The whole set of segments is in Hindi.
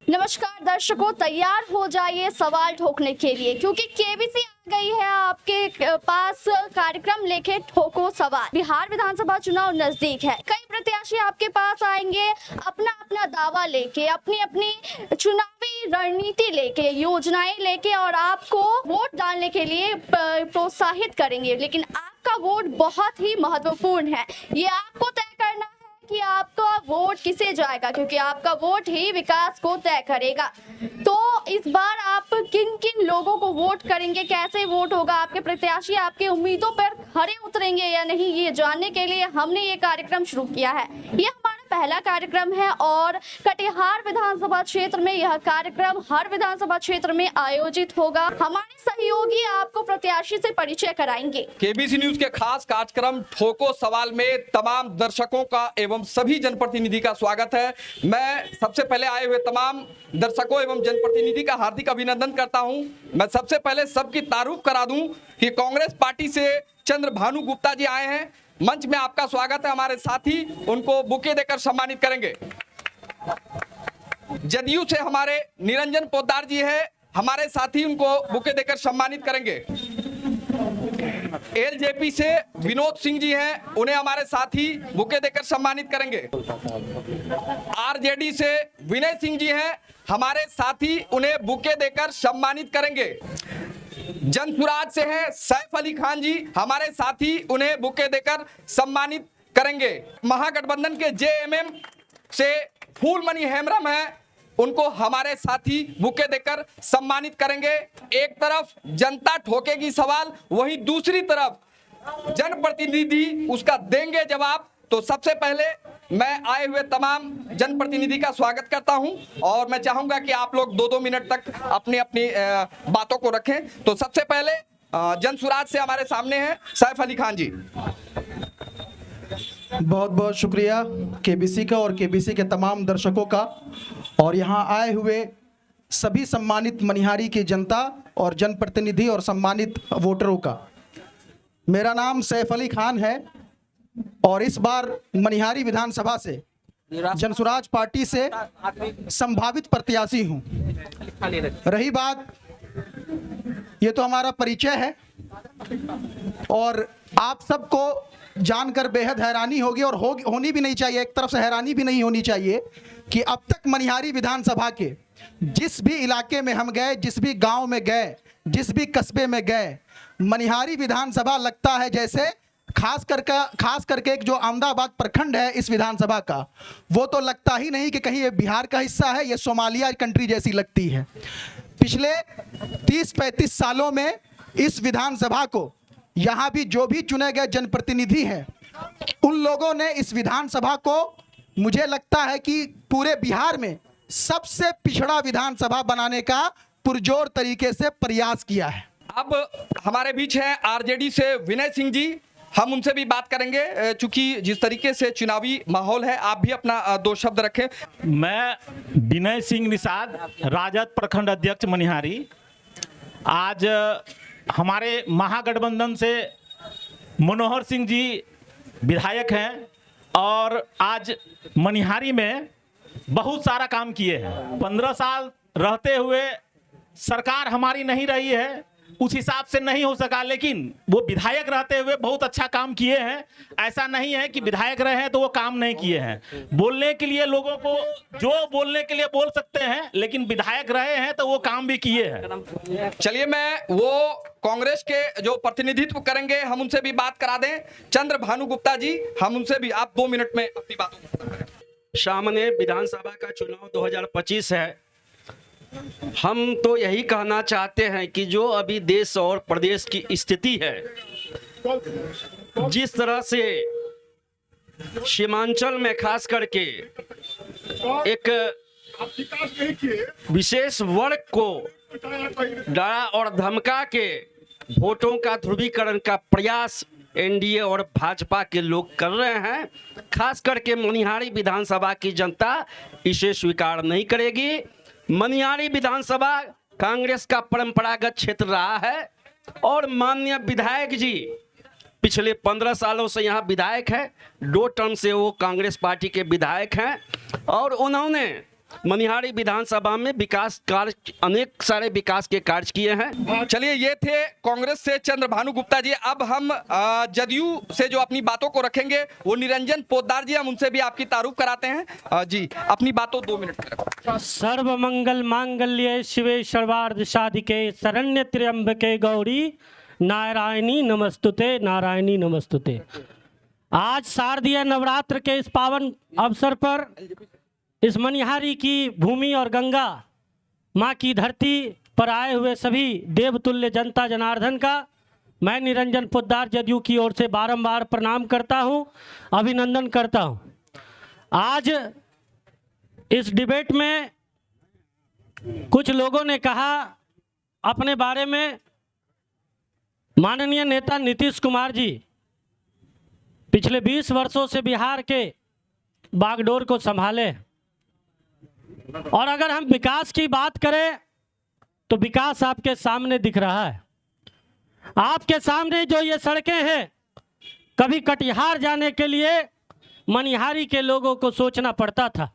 नमस्कार दर्शकों, तैयार हो जाइए सवाल ठोकने के लिए, क्योंकि केबीसी आ गई है आपके पास कार्यक्रम लेके ठोको सवाल। बिहार विधानसभा चुनाव नजदीक है, कई प्रत्याशी आपके पास आएंगे अपना अपना दावा लेके, अपनी अपनी चुनावी रणनीति लेके, योजनाएं लेके और आपको वोट डालने के लिए प्रोत्साहित करेंगे। लेकिन आपका वोट बहुत ही महत्वपूर्ण है, ये आपको तय करना है कि आपका वोट किसे जाएगा, क्योंकि आपका वोट ही विकास को तय करेगा। तो इस बार आप किन किन लोगों को वोट करेंगे, कैसे वोट होगा, आपके प्रत्याशी आपके उम्मीदों पर खरे उतरेंगे या नहीं, ये जानने के लिए हमने ये कार्यक्रम शुरू किया है। ये हमारा पहला कार्यक्रम है और कटिहार विधानसभा क्षेत्र में यह कार्यक्रम हर विधानसभा क्षेत्र में आयोजित होगा। हमारे सहयोगी आपको प्रत्याशी से परिचय कराएंगे। केबीसी न्यूज के खास कार्यक्रम ठोको सवाल में तमाम दर्शकों का एवं सभी जनप्रतिनिधि का स्वागत है। मैं सबसे पहले आए हुए तमाम दर्शकों एवं जनप्रतिनिधि का हार्दिक अभिनंदन करता हूं। मैं सबसे पहले सबकी तारीफ करा दूं कि कांग्रेस पार्टी से चंद्र भानु गुप्ता जी आए हैं। मंच में आपका स्वागत है। हमारे साथी उनको बुके देकर सम्मानित करेंगे। जदयू से हमारे निरंजन पोद्दार जी है, हमारे साथी उनको बुके देकर सम्मानित करेंगे। एलजेपी से विनोद सिंह जी हैं, उन्हें हमारे साथी बुके देकर सम्मानित करेंगे। आरजेडी से विनय सिंह जी हैं, हमारे साथी उन्हें बुके देकर सम्मानित करेंगे। जनसुराज से हैं सैफ अली खान जी, हमारे साथी उन्हें बुके देकर सम्मानित करेंगे। महागठबंधन के जेएमएम से फूलमणि हेम्ब्रम हैं, उनको हमारे साथी बुके देकर सम्मानित करेंगे। एक तरफ जनता ठोकेगी सवाल, वहीं दूसरी तरफ जनप्रतिनिधि उसका देंगे जवाब। तो सबसे पहले मैं आए हुए तमाम जनप्रतिनिधि का स्वागत करता हूं और मैं चाहूंगा कि आप लोग 2-2 मिनट तक अपनी अपनी बातों को रखें। तो सबसे पहले जनसुराज से हमारे सामने हैं सैफ अली खान जी। बहुत बहुत शुक्रिया केबीसी का और केबीसी के तमाम दर्शकों का और यहाँ आए हुए सभी सम्मानित मनिहारी की जनता और जनप्रतिनिधि और सम्मानित वोटरों का। मेरा नाम सैफ अली खान है और इस बार मनिहारी विधानसभा से जनसुराज पार्टी से संभावित प्रत्याशी हूँ। रही बात, ये तो हमारा परिचय है और आप सबको जानकर बेहद हैरानी होगी और होनी भी नहीं चाहिए, एक तरफ से हैरानी भी नहीं होनी चाहिए कि अब तक मनिहारी विधानसभा के जिस भी इलाके में हम गए, जिस भी गांव में गए, जिस भी कस्बे में गए, मनिहारी विधानसभा लगता है जैसे खास करके एक जो अहमदाबाद प्रखंड है इस विधानसभा का, वो तो लगता ही नहीं कि कहीं ये बिहार का हिस्सा है, ये सोमालिया कंट्री जैसी लगती है। पिछले 30-35 सालों में इस विधानसभा को यहाँ भी जो भी चुने गए जनप्रतिनिधि हैं, उन लोगों ने इस विधानसभा को, मुझे लगता है कि पूरे बिहार में सबसे पिछड़ा विधानसभा बनाने का पुरजोर तरीके से प्रयास किया है। अब हमारे बीच हैं आरजेडी से विनय सिंह जी, हम उनसे भी बात करेंगे। चूंकि जिस तरीके से चुनावी माहौल है, आप भी अपना 2 शब्द रखें। मैं विनय सिंह निषाद, राजद प्रखंड अध्यक्ष मनिहारी। आज हमारे महागठबंधन से मनोहर सिंह जी विधायक हैं और आज मनिहारी में बहुत सारा काम किए हैं। 15 साल रहते हुए सरकार हमारी नहीं रही है, उस हिसाब से नहीं हो सका, लेकिन वो विधायक रहते हुए बहुत अच्छा काम किए हैं। ऐसा नहीं है कि विधायक रहे हैं तो वो काम नहीं किए हैं। बोलने के लिए लोगों को जो बोलने के लिए बोल सकते हैं, लेकिन विधायक रहे हैं तो वो काम भी किए हैं। चलिए, मैं वो कांग्रेस के जो प्रतिनिधित्व करेंगे हम उनसे भी बात करा दें। चंद्र भानु गुप्ता जी, हम उनसे भी, आप 2 मिनट में अपनी बातों को करें। सामने विधानसभा का चुनाव 2025 है। हम तो यही कहना चाहते हैं कि जो अभी देश और प्रदेश की स्थिति है, जिस तरह से सीमांचल में खास करके एक विशेष वर्ग को डरा और धमका के वोटों का ध्रुवीकरण का प्रयास एनडीए और भाजपा के लोग कर रहे हैं, खास करके मनिहारी विधानसभा की जनता इसे स्वीकार नहीं करेगी। मनिहारी विधानसभा कांग्रेस का परंपरागत क्षेत्र रहा है और माननीय विधायक जी पिछले 15 सालों से यहाँ विधायक है। 2 टर्म से वो कांग्रेस पार्टी के विधायक हैं और उन्होंने मनिहारी विधानसभा में विकास कार्य, अनेक सारे विकास के कार्य किए हैं। चलिए, ये थे कांग्रेस से चंद्रभानु गुप्ता जी। अब हम जदयू से जो अपनी बातों को रखेंगे वो निरंजन पोद्दार जी, हम उनसे भी आपकी तारीफ कराते हैं। जी, अपनी बातों 2 मिनट में रखो। सर्वमंगल मांगल्ये शिवे सर्वार्थ साधिके शरण्य त्र्यंबके गौरी नारायणी नमस्तुते, नारायणी नमस्तुते। आज शारदीय नवरात्र के इस पावन अवसर पर इस मनिहारी की भूमि और गंगा माँ की धरती पर आए हुए सभी देवतुल्य जनता जनार्दन का मैं निरंजन पोद्दार जदयू की ओर से बारंबार प्रणाम करता हूँ, अभिनंदन करता हूँ। आज इस डिबेट में कुछ लोगों ने कहा अपने बारे में, माननीय नेता नीतीश कुमार जी पिछले 20 वर्षों से बिहार के बागडोर को संभाले, और अगर हम विकास की बात करें तो विकास आपके सामने दिख रहा है। आपके सामने जो ये सड़कें हैं, कभी कटिहार जाने के लिए मनिहारी के लोगों को सोचना पड़ता था।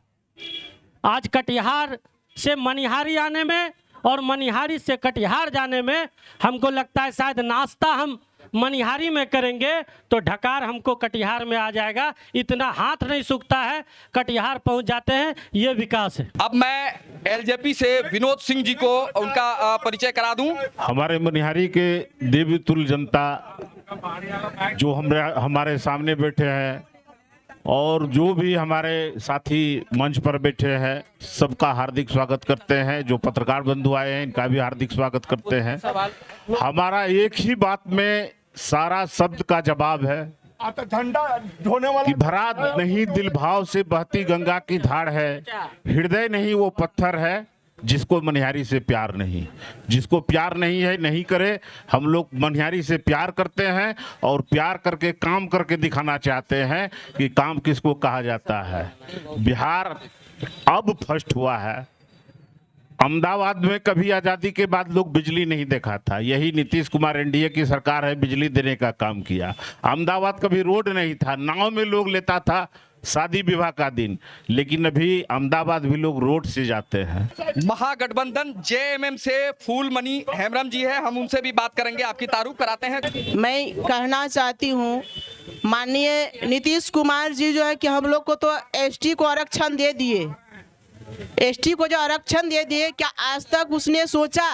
आज कटिहार से मनिहारी आने में और मनिहारी से कटिहार जाने में हमको लगता है शायद नाश्ता हम मनिहारी में करेंगे तो ढकार हमको कटिहार में आ जाएगा। इतना हाथ नहीं सूखता है, कटिहार पहुंच जाते हैं। ये विकास है। अब मैं एलजेपी से विनोद सिंह जी को उनका परिचय करा दूं। हमारे मनिहारी के देवतुल्य जनता जो हमारे सामने बैठे हैं और जो भी हमारे साथी मंच पर बैठे हैं, सबका हार्दिक स्वागत करते हैं। जो पत्रकार बंधु आए हैं इनका भी हार्दिक स्वागत करते हैं। हमारा एक ही बात में सारा शब्द का जवाब है कि भरा नहीं दिल भाव से बहती गंगा की धार है, हृदय नहीं वो पत्थर है जिसको मनिहारी से प्यार नहीं। जिसको प्यार नहीं है नहीं करे। हम लोग मनिहारी से प्यार करते हैं और प्यार करके काम करके दिखाना चाहते हैं कि काम किसको कहा जाता है। बिहार अब फर्स्ट हुआ है। अहमदाबाद में कभी आज़ादी के बाद लोग बिजली नहीं देखा था, यही नीतीश कुमार एनडीए की सरकार है बिजली देने का काम किया। अहमदाबाद कभी रोड नहीं था, नाव में लोग लेता था शादी विवाह का दिन, लेकिन अभी अहमदाबाद भी लोग रोड से जाते हैं। महागठबंधन जेएमएम से फूलमणि हेम्ब्रम जी है, हम उनसे भी बात करेंगे, आपकी तारीफ कराते हैं। मैं कहना चाहती हूँ माननीय नीतीश कुमार जी जो है कि हम लोग को तो एसटी को आरक्षण दे दिए। एसटी को जो आरक्षण दे दिए, क्या आज तक उसने सोचा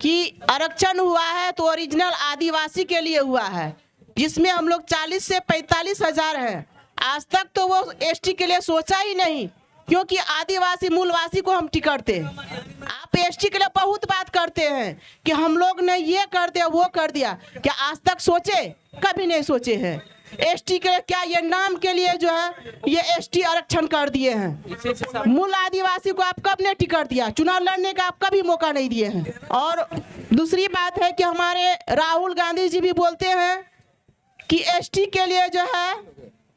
कि आरक्षण हुआ है तो ओरिजिनल आदिवासी के लिए हुआ है, जिसमें हम लोग 40 से 45 हजार हैं। आज तक तो वो एसटी के लिए सोचा ही नहीं, क्योंकि आदिवासी मूलवासी को हम टिकट दें। आप एसटी के लिए बहुत बात करते हैं कि हम लोग ने ये कर दिया वो कर दिया, क्या आज तक सोचे? कभी नहीं सोचे हैं। एसटी के लिए क्या ये नाम के लिए जो है ये एसटी आरक्षण कर दिए हैं। मूल आदिवासी को आप कब ने टिकट दिया? चुनाव लड़ने का आप कभी मौका नहीं दिए हैं। और दूसरी बात है कि हमारे राहुल गांधी जी भी बोलते हैं कि एसटी के लिए जो है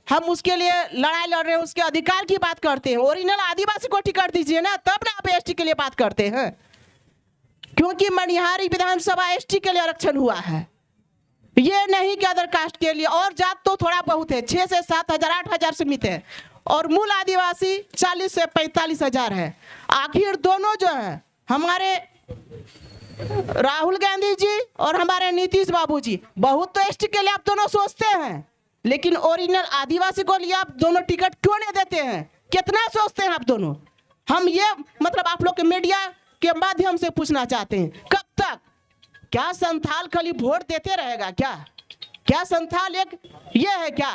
हम उसके लिए लड़ाई लड़ रहे हैं, उसके अधिकार की बात करते हैं। ओरिजिनल आदिवासी को टिकट दीजिए ना, तब ना आप एसटी के लिए बात करते हैं। क्योंकि मनिहारी विधानसभा एसटी के लिए आरक्षण हुआ है, ये नहीं कि अदर कास्ट के लिए। और जात तो थोड़ा बहुत है, 6 से 7 हजार 8 हजार सीमित है, और मूल आदिवासी 40 से 45 हजार है। आखिर दोनों जो है हमारे राहुल गांधी जी और हमारे नीतीश बाबू जी, बहुत तो एसटी के लिए आप दोनों सोचते हैं, लेकिन ओरिजिनल आदिवासी को लिए आप दोनों टिकट क्यों नहीं देते हैं? कितना सोचते हैं आप दोनों? हम ये मतलब आप लोग के मीडिया के माध्यम से पूछना चाहते हैं, कब तक? क्या संथाल खाली वोट देते रहेगा? क्या संथाल एक ये है क्या?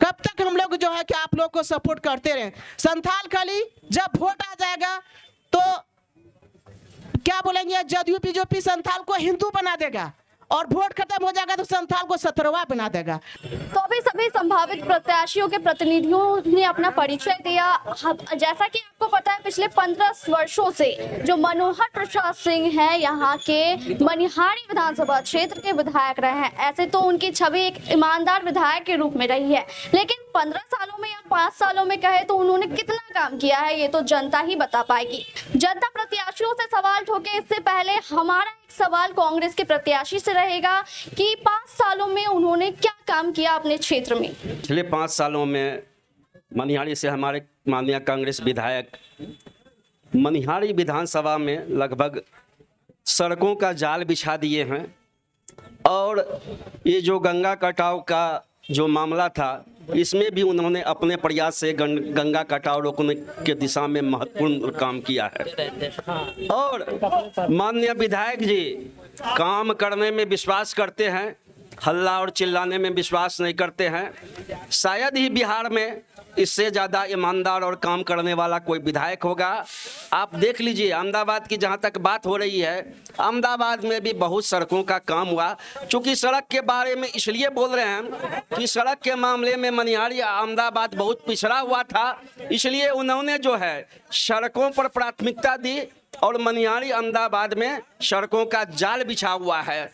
कब तक हम लोग जो है कि आप लोग को सपोर्ट करते रहे? संथाल खाली जब वोट आ जाएगा तो क्या बोलेंगे, जदयू बीजेपी संथाल को हिंदू बना देगा, और वोट खत्म हो जाएगा तो संथाल को 17वां बना देगा। तो अभी सभी संभावित प्रत्याशियों के प्रतिनिधियों ने अपना परिचय दिया। जैसा कि आपको पता है, पिछले 15 वर्षों से जो मनोहर प्रसाद सिंह हैं यहाँ के मनिहारी विधानसभा क्षेत्र के विधायक रहे हैं। ऐसे तो उनकी छवि एक ईमानदार विधायक के रूप में रही है, लेकिन 15 सालों में या 5 सालों में कहे तो उन्होंने कितना काम किया है ये तो जनता ही बता पाएगी। जनता प्रत्याशियों से सवाल ठोके इससे पहले हमारा एक सवाल कांग्रेस के प्रत्याशी से रहेगा कि 5 सालों में उन्होंने क्या काम किया अपने क्षेत्र में। पिछले 5 सालों में मनिहारी से हमारे माननीय कांग्रेस विधायक मनिहारी विधानसभा में लगभग सड़कों का जाल बिछा दिए हैं और ये जो गंगा कटाव का जो मामला था इसमें भी उन्होंने अपने प्रयास से गंगा कटाव रोकने के दिशा में महत्वपूर्ण काम किया है। और माननीय विधायक जी काम करने में विश्वास करते हैं, हल्ला और चिल्लाने में विश्वास नहीं करते हैं। शायद ही बिहार में इससे ज़्यादा ईमानदार और काम करने वाला कोई विधायक होगा। आप देख लीजिए अहमदाबाद की जहाँ तक बात हो रही है, अहमदाबाद में भी बहुत सड़कों का काम हुआ। चूँकि सड़क के बारे में इसलिए बोल रहे हैं कि सड़क के मामले में मनिहारी अहमदाबाद बहुत पिछड़ा हुआ था, इसलिए उन्होंने जो है सड़कों पर प्राथमिकता दी और मनिहारी अहमदाबाद में सड़कों का जाल बिछा हुआ है।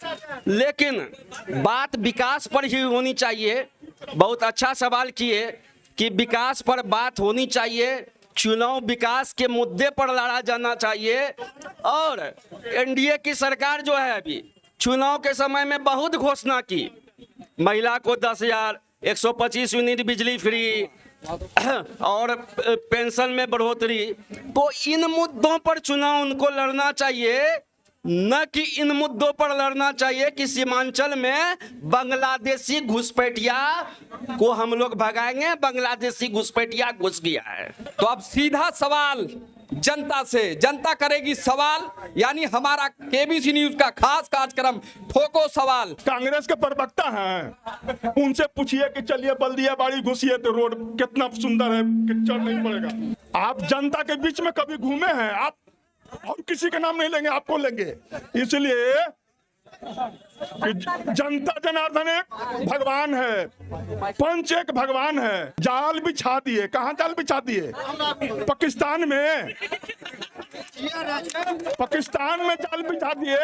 लेकिन बात विकास पर ही होनी चाहिए। बहुत अच्छा सवाल किए कि विकास पर बात होनी चाहिए, चुनाव विकास के मुद्दे पर लड़ा जाना चाहिए। और एनडीए की सरकार जो है अभी चुनाव के समय में बहुत घोषणा की, महिला को 10,000, 125 यूनिट बिजली फ्री और पेंशन में बढ़ोतरी। तो इन मुद्दों पर चुनाव उनको लड़ना चाहिए, न कि इन मुद्दों पर लड़ना चाहिए कि सीमांचल में बांग्लादेशी घुसपैठिया को हम लोग भगाएंगे, बांग्लादेशी घुसपैठिया घुस गया है। तो अब सीधा सवाल जनता से, जनता करेगी सवाल, यानी हमारा केबीसी न्यूज का खास कार्यक्रम ठोको सवाल। कांग्रेस के प्रवक्ता हैं, उनसे पूछिए कि चलिए बल्दिया बाड़ी घुसिए तो रोड कितना सुंदर है, कीचड़ नहीं पड़ेगा। आप जनता के बीच में कभी घूमे हैं? आप और किसी का नाम नहीं लेंगे, आपको लेंगे। इसलिए कि जनता जनार्दन एक भगवान है, पंच एक भगवान है। जाल बिछा दिए, कहाँ जाल बिछा दिए? पाकिस्तान में जाल बिछा दिए।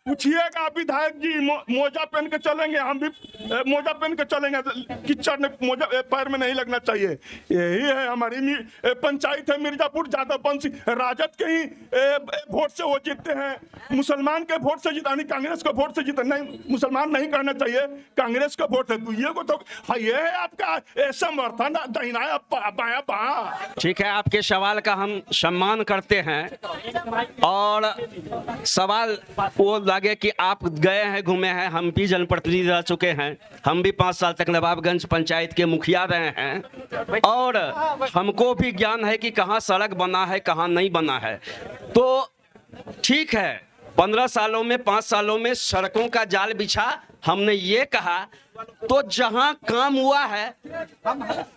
पूछिएगा विधायक जी मोजा पहन के चलेंगे, हम भी मोजा पहन के चलेंगे, कीचड़ ने मोजा पैर में नहीं लगना चाहिए। यही है हमारी पंचायत है मिर्जापुर, जादव वंशी राजद के ही वोट से वो जीतते हैं, मुसलमान के वोट से जीता नहीं, कांग्रेस को वोट से जीता नहीं। मुसलमान नहीं कहना चाहिए, कांग्रेस का वोट है। तो ये को तो ये है आपका समर्थन दाहिना बाया बाया। ठीक है, आपके सवाल का हम सम्मान करते हैं और सवाल वो लगे कि आप गए हैं, घूमे हैं, हम भी जनप्रतिनिधि रह चुके हैं, हम भी 5 साल तक नवाबगंज पंचायत के मुखिया रहे हैं और हमको भी ज्ञान है कि कहाँ सड़क बना है, कहाँ नहीं बना है। तो ठीक है, 15 सालों में 5 सालों में सड़कों का जाल बिछा, हमने ये कहा। तो जहां काम हुआ है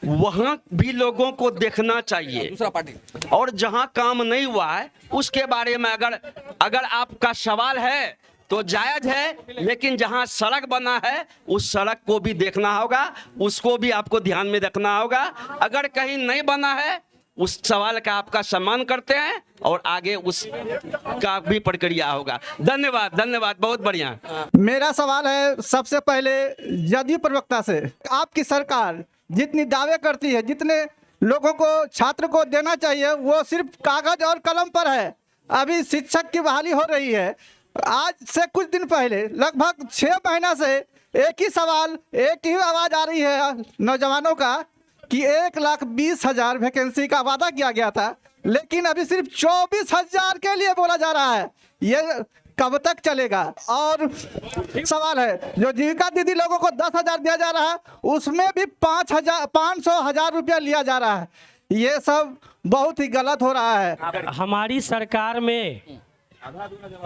वहां भी लोगों को देखना चाहिए, दूसरा पार्टी। और जहां काम नहीं हुआ है उसके बारे में अगर आपका सवाल है तो जायज है, लेकिन जहां सड़क बना है उस सड़क को भी देखना होगा, उसको भी आपको ध्यान में रखना होगा। अगर कहीं नहीं बना है उस सवाल का आपका सम्मान करते हैं और आगे उसका भी प्रक्रिया होगा। धन्यवाद, धन्यवाद, बहुत बढ़िया। मेरा सवाल है सबसे पहले जदयू प्रवक्ता से, आपकी सरकार जितनी दावे करती है, जितने लोगों को छात्र को देना चाहिए, वो सिर्फ कागज और कलम पर है। अभी शिक्षक की बहाली हो रही है, आज से कुछ दिन पहले लगभग 6 महीना से एक ही सवाल, एक ही आवाज़ आ रही है नौजवानों का कि 1,20,000 वैकेंसी का वादा किया गया था, लेकिन अभी सिर्फ 24,000 के लिए बोला जा रहा है। ये कब तक चलेगा? और सवाल है जो जीविका दीदी लोगों को 10,000 दिया जा रहा है, उसमें भी 500,000 रुपया लिया जा रहा है। ये सब बहुत ही गलत हो रहा है। हमारी सरकार में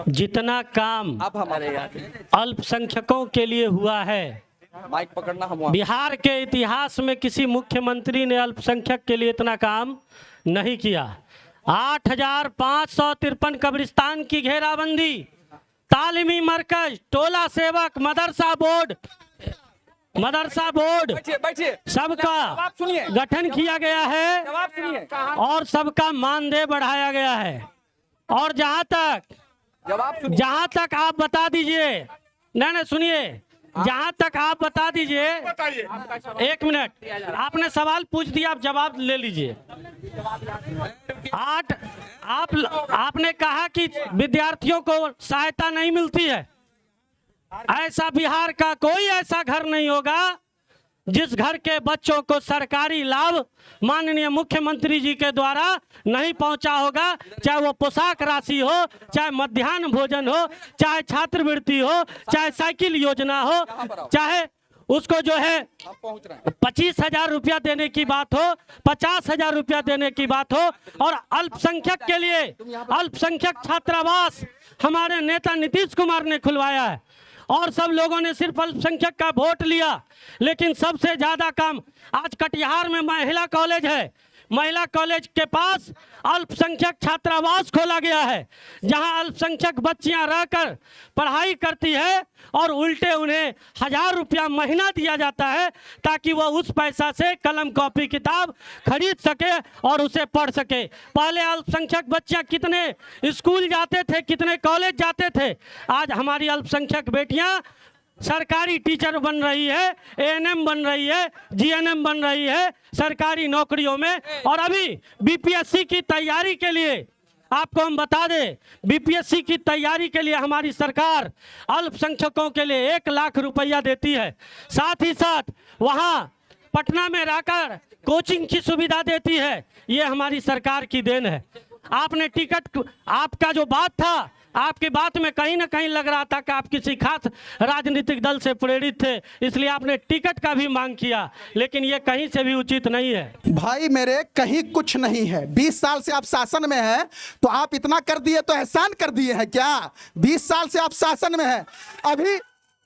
जितना काम अब हमारे अल्पसंख्यकों के लिए हुआ है, माइक पकड़ना, हम बिहार के इतिहास में किसी मुख्यमंत्री ने अल्पसंख्यक के लिए इतना काम नहीं किया। 8,553 कब्रिस्तान की घेराबंदी, तालीमी मरकज, टोला सेवक, मदरसा बोर्ड बैठिए सबका सुनिए, गठन किया गया है जवाब सुनिए, और सबका मानदेय बढ़ाया गया है। और जहां तक आप बता दीजिए, नहीं सुनिए, जहां तक आप बता दीजिए, 1 मिनट, आपने सवाल पूछ दिया, आप जवाब ले लीजिए। आपने कहा कि विद्यार्थियों को सहायता नहीं मिलती है। ऐसा बिहार का कोई ऐसा घर नहीं होगा जिस घर के बच्चों को सरकारी लाभ माननीय मुख्यमंत्री जी के द्वारा नहीं पहुंचा होगा, चाहे वो पोशाक राशि हो, चाहे मध्याह्न भोजन हो, चाहे छात्रवृत्ति हो, चाहे साइकिल योजना हो, चाहे उसको जो है 25,000 रुपया देने की बात हो, 50,000 रुपया देने की बात हो, और अल्पसंख्यक के लिए अल्पसंख्यक छात्रावास हमारे नेता नीतीश कुमार ने खुलवाया है। और सब लोगों ने सिर्फ अल्पसंख्यक का वोट लिया, लेकिन सबसे ज्यादा काम आज कटिहार में महिला कॉलेज है। महिला कॉलेज के पास अल्पसंख्यक छात्रावास खोला गया है, जहां अल्पसंख्यक बच्चियां रहकर पढ़ाई करती है और उल्टे उन्हें 1,000 रुपया महीना दिया जाता है, ताकि वह उस पैसा से कलम कॉपी किताब खरीद सके और उसे पढ़ सके। पहले अल्पसंख्यक बच्चियां कितने स्कूल जाते थे, कितने कॉलेज जाते थे, आज हमारी अल्पसंख्यक बेटियां सरकारी टीचर बन रही है, एएनएम बन रही है, जीएनएम बन रही है सरकारी नौकरियों में। और अभी बीपीएससी की तैयारी के लिए आपको हम बता दें, बीपीएससी की तैयारी के लिए हमारी सरकार अल्पसंख्यकों के लिए 1 लाख रुपया देती है। साथ ही साथ वहां पटना में रहकर कोचिंग की सुविधा देती है। ये हमारी सरकार की देन है। आपने टिकट, आपका जो बात था, आपकी बात में कहीं ना कहीं लग रहा था कि आप किसी खास राजनीतिक दल से प्रेरित थे, इसलिए आपने टिकट का भी मांग किया, लेकिन ये कहीं से भी उचित नहीं है। भाई मेरे कहीं कुछ नहीं है। 20 साल से आप शासन में हैं, तो आप इतना कर दिए तो एहसान कर दिए हैं क्या? 20 साल से आप शासन में हैं।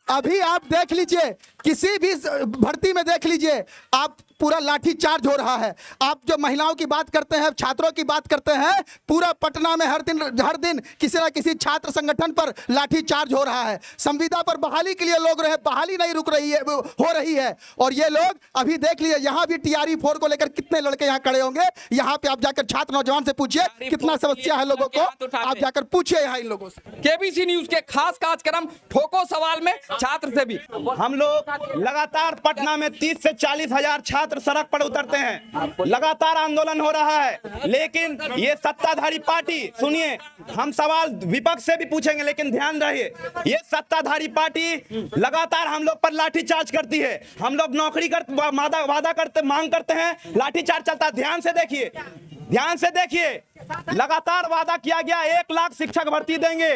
अभी आप देख लीजिए, किसी भी भर्ती में देख लीजिए, आप पूरा लाठी चार्ज हो रहा है। आप जो महिलाओं की बात करते हैं, छात्रों की बात करते हैं, पूरा पटना में हर दिन किसी ना किसी छात्र संगठन पर लाठी चार्ज हो रहा है। संविदा पर बहाली के लिए लोग रहे, बहाली नहीं रुक रही है, हो रही है। और ये लोग अभी देख लीजिए, यहाँ भी TRE 4 को लेकर कितने लड़के यहाँ खड़े होंगे। यहाँ पे आप जाकर छात्र नौजवान से पूछिए कितना समस्या है लोगों को, आप जाकर पूछिए यहाँ इन लोगों से। केबीसी न्यूज के खास कार्यक्रम ठोको सवाल में छात्र से भी हम लोग लगातार पटना में 30 से 40 हजार छात्र सड़क पर उतरते हैं, लगातार आंदोलन हो रहा है, लेकिन ये सत्ताधारी पार्टी, सुनिए हम सवाल विपक्ष से भी पूछेंगे, लेकिन ध्यान रहिए, ये सत्ताधारी पार्टी लगातार हम लोग पर लाठीचार्ज करती है। हम लोग नौकरी वादा करते, मांग करते हैं, लाठीचार्ज चलता है। ध्यान से देखिए, लगातार वादा किया गया 1 लाख शिक्षक भर्ती देंगे,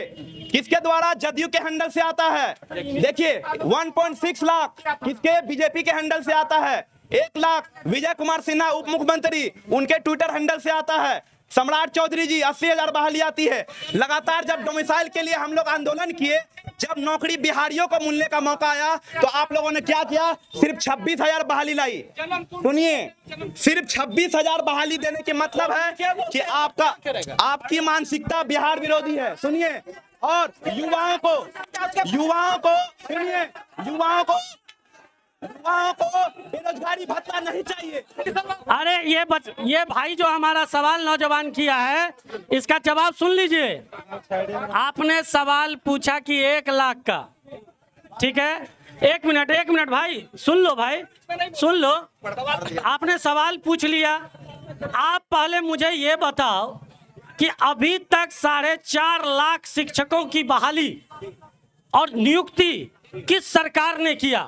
किसके द्वारा? जदयू के हैंडल से आता है। देखिए 1.6 लाख किसके? बीजेपी के हैंडल से आता है। 1 लाख विजय कुमार सिन्हा उप मुख्यमंत्री, उनके ट्विटर हैंडल से आता है। सम्राट चौधरी जी 80,000 बहाली आती है। लगातार जब डोमिसाइल के लिए हम लोग आंदोलन किए, जब नौकरी बिहारियों को मिलने का मौका आया, तो आप लोगों ने क्या किया? सिर्फ 26,000 बहाली लाई। सुनिए, सिर्फ 26,000 बहाली देने के मतलब है कि आपकी मानसिकता बिहार विरोधी है। सुनिए, और युवाओं को सुनिए, युवाओं को बेरोजगारी भत्ता नहीं चाहिए। अरे ये भाई जो हमारा सवाल नौजवान किया है, इसका जवाब सुन लीजिए। आपने सवाल पूछा कि 1 लाख का, ठीक है, एक मिनट भाई, सुन लो भाई, सुन लो। आपने सवाल पूछ लिया। आप पहले मुझे ये बताओ कि अभी तक 4.5 लाख शिक्षकों की बहाली और नियुक्ति किस सरकार ने किया?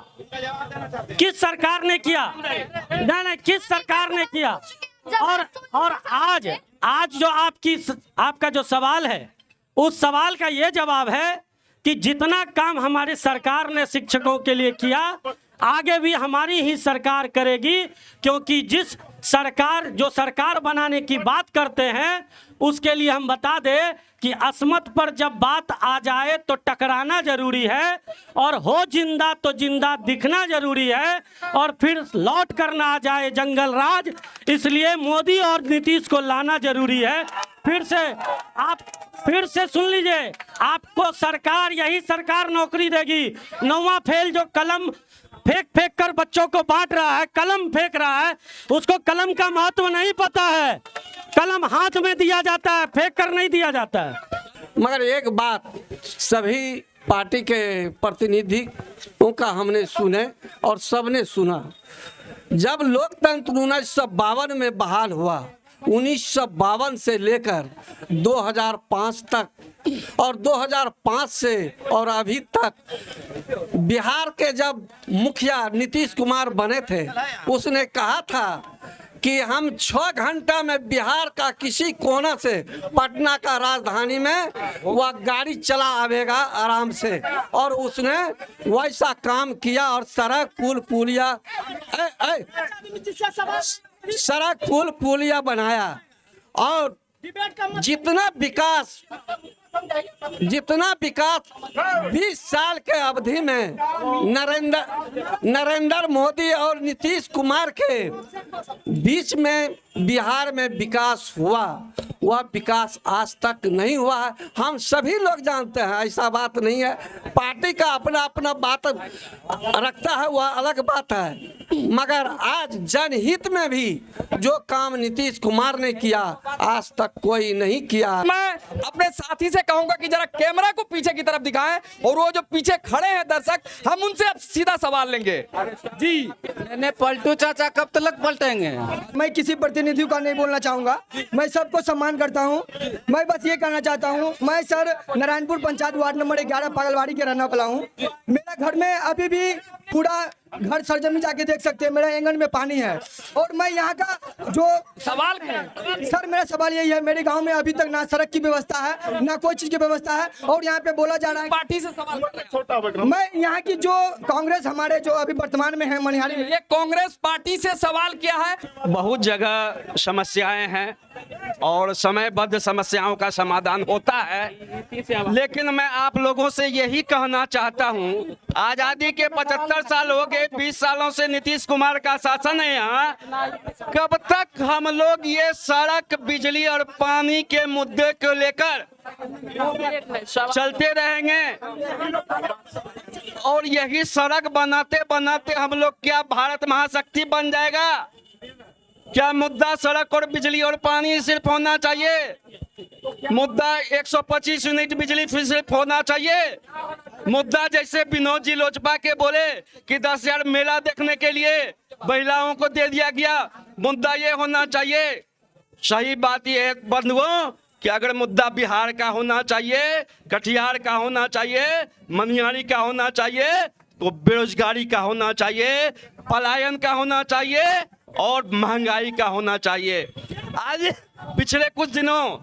किस सरकार ने किया? नहीं, किस सरकार ने किया? और आज जो आपका जो सवाल है, उस सवाल का ये जवाब है कि जितना काम हमारी सरकार ने शिक्षकों के लिए किया, आगे भी हमारी ही सरकार करेगी, क्योंकि जिस सरकार बनाने की बात करते हैं, उसके लिए हम बता दें कि असमत पर जब बात आ जाए तो टकराना जरूरी है, और हो जिंदा तो जिंदा दिखना जरूरी है, और फिर लौट कर ना आ जाए जंगल राज, इसलिए मोदी और नीतीश को लाना जरूरी है। फिर से सुन लीजिए, आपको यही सरकार नौकरी देगी। 9वां फेल जो कलम फेंक कर बच्चों को बांट रहा है, कलम फेंक रहा है, उसको कलम का महत्व नहीं पता है। कलम हाथ में दिया जाता है, फेंक कर नहीं दिया जाता है। मगर एक बात सभी पार्टी के प्रतिनिधियों का हमने सुने और सबने सुना, जब लोकतंत्र 1952 में बहाल हुआ 1952 से लेकर 2005 तक और 2005 से और अभी तक बिहार के जब मुखिया नीतीश कुमार बने थे, उसने कहा था कि हम 6 घंटा में बिहार का किसी कोना से पटना का राजधानी में वह गाड़ी चला आवेगा आराम से, और उसने वैसा काम किया और सड़क पुल पुलिया बनाया। और जितना विकास 20 साल के अवधि में नरेंद्र मोदी और नीतीश कुमार के बीच में बिहार में विकास हुआ, वह विकास आज तक नहीं हुआ है। हम सभी लोग जानते हैं, ऐसा बात नहीं है। पार्टी का अपना अपना बात रखता है, वह अलग बात है, मगर आज जनहित में भी जो काम नीतीश कुमार ने किया आज तक कोई नहीं किया। मैं अपने साथी से कहूंगा कि जरा कैमरा को पीछे की तरफ दिखाएं, और वो जो पीछे खड़े हैं दर्शक, हम उनसे अब सीधा सवाल लेंगे। जी पलटू चाचा कब तक पलटेंगे? मैं किसी प्रतिनिधि का नहीं बोलना चाहूंगा, मैं सबको सम्मान करता हूं। मैं बस ये कहना चाहता हूं, मैं sir Narayanpur panchayat ward number 11 पागलवाड़ी के रहने वाला हूं। मेरा घर में अभी भी पूरा घर सरजमी जाके देख सकते हैं, मेरा आंगन में पानी है। और मैं यहाँ का जो सवाल सर, मेरा सवाल यही है, मेरे गांव में अभी तक ना सड़क की व्यवस्था है, ना कोई चीज की व्यवस्था है, और यहाँ पे बोला जा रहा है पार्टी से सवाल कर रहे हैं। मैं यहाँ की जो कांग्रेस हमारे जो अभी वर्तमान में है मनिहारी में, ये कांग्रेस पार्टी से सवाल किया है। बहुत जगह समस्याएं हैं और समयबद्ध समस्याओं का समाधान होता है, लेकिन मैं आप लोगों से यही कहना चाहता हूं, आजादी के 75 साल हो गए, 20 सालों से नीतीश कुमार का शासन है यहाँ। कब तक हम लोग ये सड़क, बिजली और पानी के मुद्दे को लेकर चलते रहेंगे? और यही सड़क बनाते बनाते हम लोग क्या भारत महाशक्ति बन जाएगा? क्या मुद्दा सड़क और बिजली और पानी सिर्फ होना चाहिए? मुद्दा 125 यूनिट बिजली सिर्फ होना चाहिए? मुद्दा जैसे विनोद जी लोजपा के बोले कि 10,000 मेला देखने के लिए महिलाओं को दे दिया गया, मुद्दा ये होना चाहिए? सही बात यह है बंधुओं कि अगर मुद्दा बिहार का होना चाहिए, कटिहार का होना चाहिए, मनिहारी का होना चाहिए, तो बेरोजगारी का होना चाहिए, पलायन का होना चाहिए और महंगाई का होना चाहिए। आज पिछले कुछ दिनों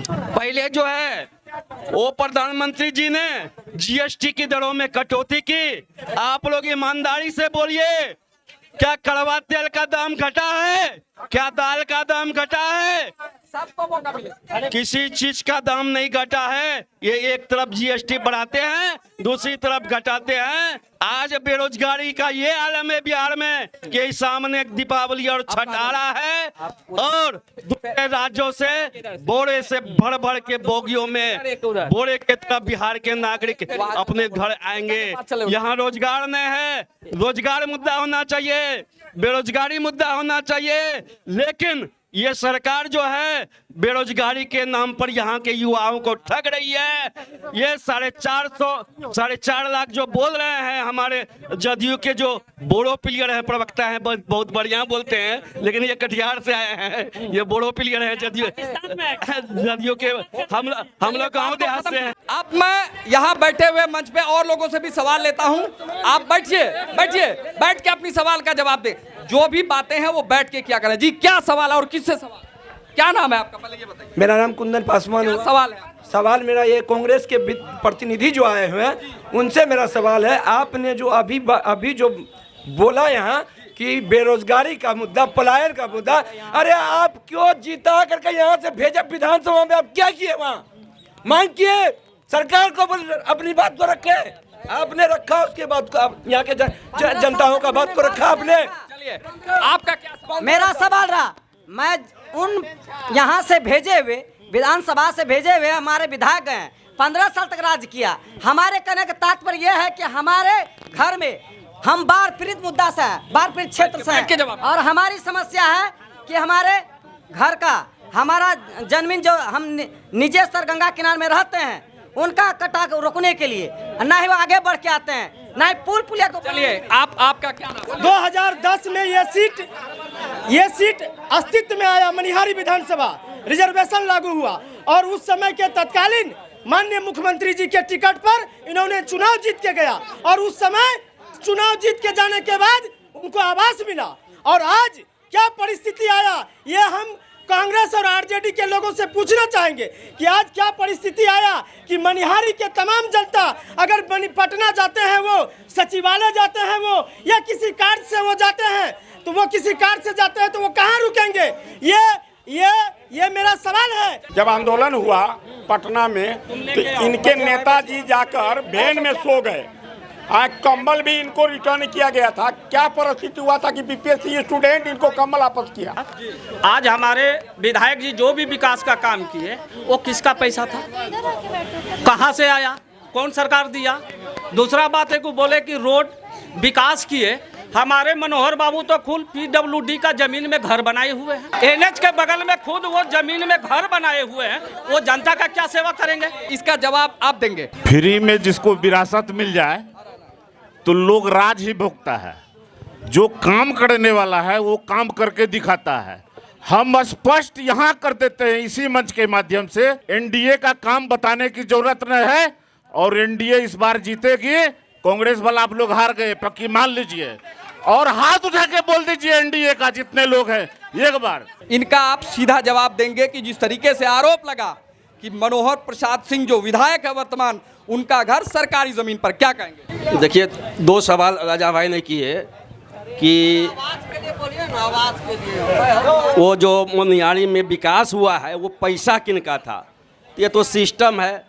पहले जो है वो प्रधानमंत्री जी ने जीएसटी की दरों में कटौती की। आप लोग ईमानदारी से बोलिए, क्या कड़वा तेल का दाम घटा है? क्या दाल का दाम घटा है? सबको मौका मिले। किसी चीज का दाम नहीं घटा है। ये एक तरफ जीएसटी बढ़ाते हैं, दूसरी तरफ घटाते हैं। आज बेरोजगारी का ये आलम है बिहार में कि सामने दीपावली और छठ आ रहा है, और दूसरे राज्यों से बोरे से भर भर के बोगियों में बोरे के तरफ बिहार के नागरिक अपने घर आएंगे। यहाँ रोजगार नहीं है। रोजगार मुद्दा होना चाहिए, बेरोजगारी मुद्दा होना चाहिए, लेकिन ये सरकार जो है बेरोजगारी के नाम पर यहाँ के युवाओं को ठग रही है। ये 4.5 लाख जो बोल रहे हैं हमारे जदयू के जो बोड़ो प्लेयर है, प्रवक्ता है, बहुत बढ़िया बोलते हैं, लेकिन ये कटिहार से आए हैं, ये बोड़ो प्लेयर है जदयू के। हम लोग गाँव देहात से हैं। अब मैं यहाँ बैठे हुए मंच पे और लोगों से भी सवाल लेता हूँ। आप बैठिए, बैठ के अपनी सवाल का जवाब दे। जो भी बातें हैं वो बैठ के क्या करें। जी क्या सवाल है और किससे सवाल? क्या नाम है आपका, पहले ये बताइए। मेरा नाम कुंदन पासवान हुआ। सवाल है? सवाल मेरा ये, कांग्रेस के प्रतिनिधि जो आए हुए हैं उनसे मेरा सवाल है, आपने जो अभी जो बोला यहाँ कि बेरोजगारी का मुद्दा, पलायन का मुद्दा, अरे आप क्यों जीता करके यहाँ से भेजा विधानसभा में? आप क्या किए वहाँ? मांग किए सरकार को, अपनी बात को रखे, आपने रखा, उसके बाद यहाँ के जनताओं का बात को रखा आपने। आपका क्या सवाल? मेरा सवाल रहा, मैं उन यहाँ से भेजे हुए, विधानसभा से भेजे हुए हमारे विधायक गए, 15 साल तक राज किया। हमारे कहने का तात्पर्य यह है कि हमारे घर में हम बाढ़ पीड़ित मुद्दा से हैं, बाढ़ पीड़ित क्षेत्र से हैं, और हमारी समस्या है कि हमारे घर का, हमारा जमीन जो हम निजी स्तर गंगा किनारे में रहते हैं, उनका कटा रोकने के लिए, ना ही वो आगे बढ़ के आते हैं, ना ही पुल पुलिया को। चलिए आपका क्या नाम? 2010 में ये सीट अस्तित्व में आया, मनिहारी विधानसभा रिजर्वेशन लागू हुआ और उस समय के तत्कालीन माननीय मुख्यमंत्री जी के टिकट पर इन्होंने चुनाव जीत के गया और उस समय चुनाव जीत के जाने के बाद उनको आवास मिला। और आज क्या परिस्थिति आया, ये हम कांग्रेस और आरजेडी के लोगों से पूछना चाहेंगे कि आज क्या परिस्थिति आया कि मनिहारी के तमाम जनता अगर पटना जाते हैं, वो सचिवालय जाते हैं, वो या किसी कार्य से वो जाते हैं, तो वो किसी कार्य से जाते हैं तो वो कहाँ रुकेंगे? ये मेरा सवाल है। जब आंदोलन हुआ पटना में तो इनके नेताजी जाकर वैन में सो गए, कंबल भी इनको रिटर्न किया गया था। क्या परिस्थिति हुआ था कि बीपीएससी स्टूडेंट इनको कंबल वापस किया? आज हमारे विधायक जी जो भी विकास का काम किए वो किसका पैसा था, कहाँ से आया, कौन सरकार दिया? दूसरा बात है कि बोले कि रोड विकास किए, हमारे मनोहर बाबू तो खुद पीडब्ल्यूडी का जमीन में घर बनाए हुए हैं, एनएच के बगल में खुद वो जमीन में घर बनाए हुए हैं, वो जनता का क्या सेवा करेंगे? इसका जवाब आप देंगे। फ्री में जिसको विरासत मिल जाए तो लोग राज ही भोगता है, जो काम करने वाला है वो काम करके दिखाता है। हम स्पष्ट यहाँ कर देते हैं इसी मंच के माध्यम से, एनडीए का काम बताने की जरूरत नहीं है और एनडीए इस बार जीतेगी। कांग्रेस वाला आप लोग हार गए, पक्की मान लीजिए और हाथ उठा के बोल दीजिए एनडीए का जितने लोग हैं एक बार। इनका आप सीधा जवाब देंगे कि जिस तरीके से आरोप लगा कि मनोहर प्रसाद सिंह जो विधायक है वर्तमान, उनका घर सरकारी जमीन पर, क्या कहेंगे? देखिए, दो सवाल राजा भाई ने किए कि वो जो मनिहारी में विकास हुआ है वो पैसा किनका था? ये तो सिस्टम है,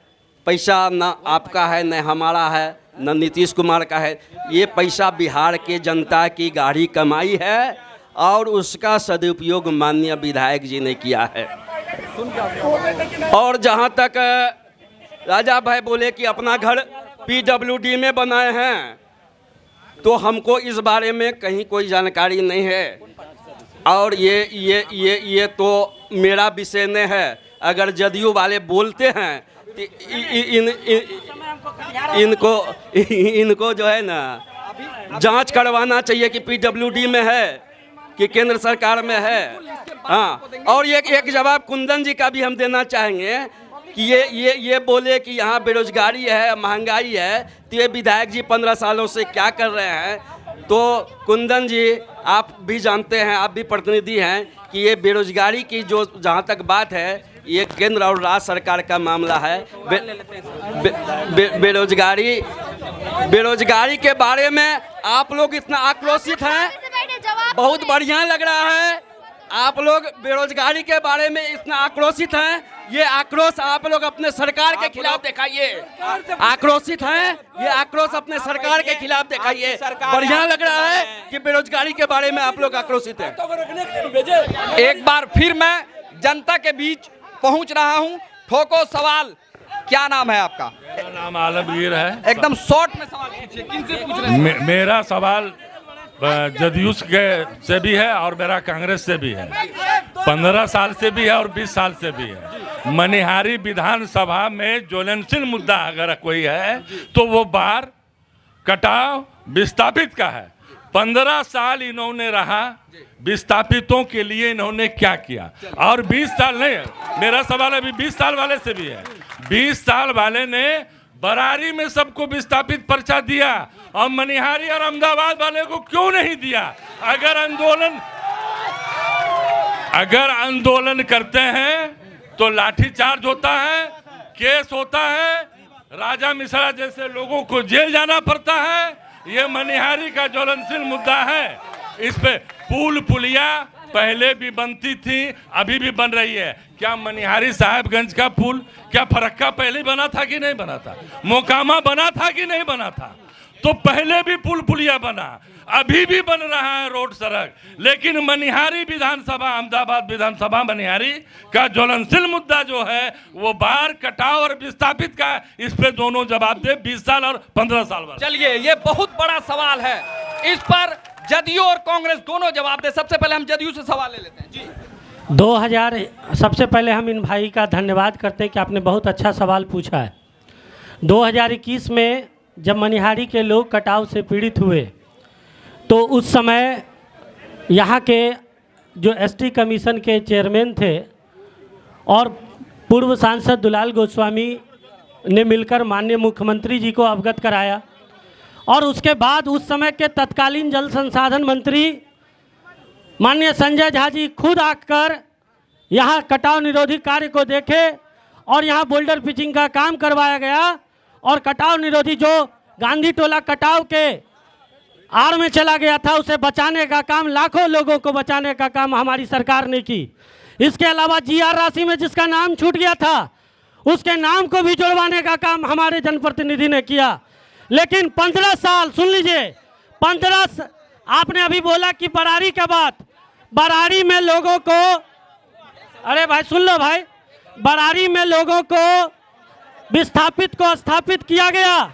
पैसा ना आपका है न हमारा है न नीतीश कुमार का है, ये पैसा बिहार के जनता की गाढ़ी कमाई है और उसका सदुपयोग माननीय विधायक जी ने किया है। और जहाँ तक राजा भाई बोले कि अपना घर पीडब्ल्यूडी में बनाए हैं, तो हमको इस बारे में कहीं कोई जानकारी नहीं है और ये तो मेरा विषय नहीं है। अगर जदयू वाले बोलते हैं तो इनको जो है ना जांच करवाना चाहिए कि पीडब्ल्यूडी में है कि केंद्र सरकार में है। हाँ, और एक जवाब कुंदन जी का भी हम देना चाहेंगे कि ये बोले कि यहाँ बेरोजगारी है, महंगाई है, तो ये विधायक जी 15 सालों से क्या कर रहे हैं? तो कुंदन जी आप भी जानते हैं, आप भी प्रतिनिधि हैं कि ये बेरोजगारी की जो जहाँ तक बात है, ये केंद्र और राज्य सरकार का मामला है। बेरोजगारी के बारे में आप लोग इतना आक्रोशित हैं, बहुत बढ़िया लग रहा है। आप लोग बेरोजगारी के बारे में इतना आक्रोशित हैं, ये आक्रोश आप लोग अपने सरकार के खिलाफ दिखाइए। आक्रोशित हैं, ये आक्रोश अपने सरकार के खिलाफ दिखाइए। बढ़िया लग रहा है कि बेरोजगारी के बारे में आप लोग आक्रोशित हैं। एक बार फिर मैं जनता के बीच पहुंच रहा हूं। ठोको सवाल, क्या नाम है आपका? मेरा नाम आलमगीर है। एकदम शॉर्ट में सवाल पूछिए, किनसे पूछ रहे हैं? मेरा सवाल जदयू से भी है और मेरा कांग्रेस से भी है, 15 साल से भी है और 20 साल से भी है। मनिहारी विधानसभा में ज्वलनशील मुद्दा अगर कोई है तो वो बार कटाव विस्थापित का है। 15 साल इन्होंने रहा, विस्थापितों के लिए इन्होंने क्या किया? और 20 साल नहीं, मेरा सवाल अभी 20 साल वाले से भी है। 20 साल वाले ने बरारी में सबको विस्थापित पर्चा दिया और मनिहारी और अहमदाबाद वाले को क्यों नहीं दिया? अगर आंदोलन करते हैं तो लाठीचार्ज होता है, केस होता है, राजा मिश्रा जैसे लोगों को जेल जाना पड़ता है। ये मनिहारी का ज्वलनशील मुद्दा है। इस पे पुल पुलिया पहले भी बनती थी, अभी भी बन रही है। क्या मनिहारी साहेबगंज का पुल क्या फरक्का पहले बना था कि नहीं बना था? मोकामा बना था कि नहीं बना था? तो पहले भी पुल पुलिया बना, अभी भी बन रहा है रोड सड़क। लेकिन मनिहारी विधानसभा, अहमदाबाद विधानसभा मनिहारी का ज्वलनशील मुद्दा जो है वो बार कटाव और विस्थापित का, इस पे दोनों जवाब दे। 20 साल और 15 साल बाद। चलिए, ये बहुत बड़ा सवाल है, इस पर जदयू और कांग्रेस दोनों जवाब दे। सबसे पहले हम जदयू से सवाल ले लेते हैं जी। सबसे पहले हम इन भाई का धन्यवाद करते हैं कि आपने बहुत अच्छा सवाल पूछा है। 2021 में जब मनिहारी के लोग कटाव से पीड़ित हुए तो उस समय यहाँ के जो एसटी कमीशन के चेयरमैन थे और पूर्व सांसद दुलाल गोस्वामी ने मिलकर माननीय मुख्यमंत्री जी को अवगत कराया और उसके बाद उस समय के तत्कालीन जल संसाधन मंत्री माननीय संजय झा जी खुद आकर यहाँ कटाव निरोधी कार्य को देखे और यहाँ बोल्डर पिचिंग का काम करवाया गया और कटाव निरोधी जो गांधी टोला कटाव के आड़ में चला गया था उसे बचाने का काम, लाखों लोगों को बचाने का काम हमारी सरकार ने की। इसके अलावा जीआर राशि में जिसका नाम छूट गया था उसके नाम को भी जुड़वाने का काम हमारे जनप्रतिनिधि ने किया। लेकिन 15 साल, सुन लीजिए, 15 आपने अभी बोला कि बरारी का बात, बरारी में लोगों को, अरे भाई सुन लो भाई, बरारी में लोगों को विस्थापित को स्थापित किया गया,